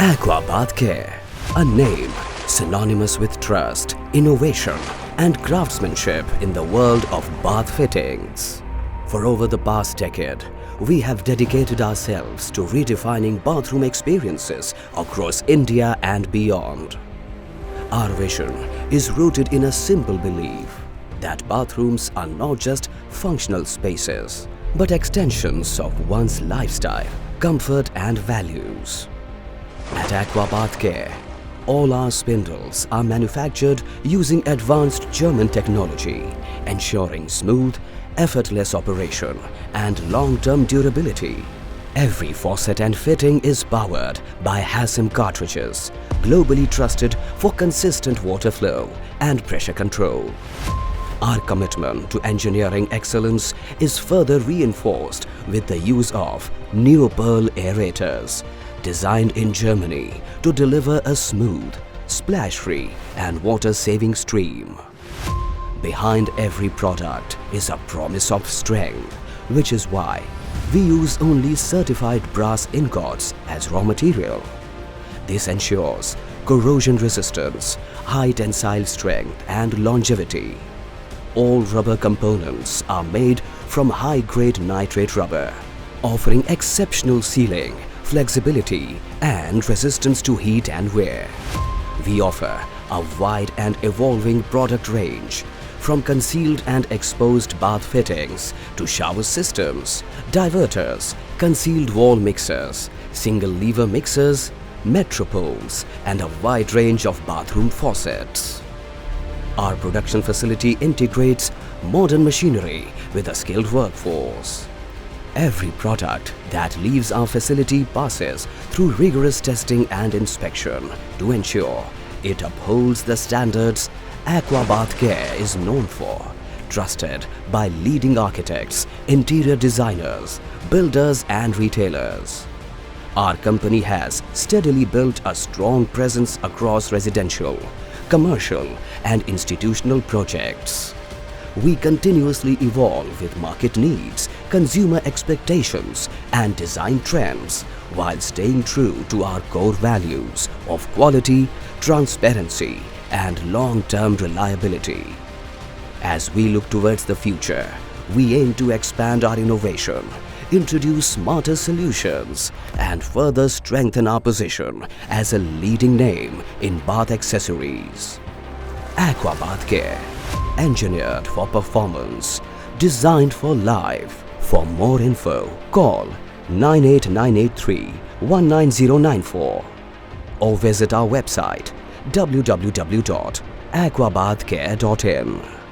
Aqua Bath Care, a name synonymous with trust, innovation and craftsmanship in the world of bath fittings. For over the past decade, we have dedicated ourselves to redefining bathroom experiences across India and beyond. Our vision is rooted in a simple belief that bathrooms are not just functional spaces, but extensions of one's lifestyle, comfort and values. At Aqua Bath Care, all our spindles are manufactured using advanced German technology, ensuring smooth, effortless operation and long-term durability. Every faucet and fitting is powered by Hassim cartridges, globally trusted for consistent water flow and pressure control. Our commitment to engineering excellence is further reinforced with the use of Neopearl aerators, designed in Germany to deliver a smooth, splash-free and water-saving stream. Behind every product is a promise of strength, which is why we use only certified brass ingots as raw material. This ensures corrosion resistance, high tensile strength and longevity. All rubber components are made from high-grade nitrate rubber, offering exceptional sealing, flexibility and resistance to heat and wear. We offer a wide and evolving product range, from concealed and exposed bath fittings to shower systems, diverters, concealed wall mixers, single lever mixers, metropoles and a wide range of bathroom faucets. Our production facility integrates modern machinery with a skilled workforce. Every product that leaves our facility passes through rigorous testing and inspection to ensure it upholds the standards Aqua Bath Care is known for, trusted by leading architects, interior designers, builders and retailers. Our company has steadily built a strong presence across residential, commercial and institutional projects. We continuously evolve with market needs, consumer expectations and design trends while staying true to our core values of quality, transparency and long-term reliability. As we look towards the future, we aim to expand our innovation, introduce smarter solutions and further strengthen our position as a leading name in bath accessories. Aqua Bath Care, engineered for performance, designed for life. For more info, call 98983 19094 or visit our website www.aquabathcare.in.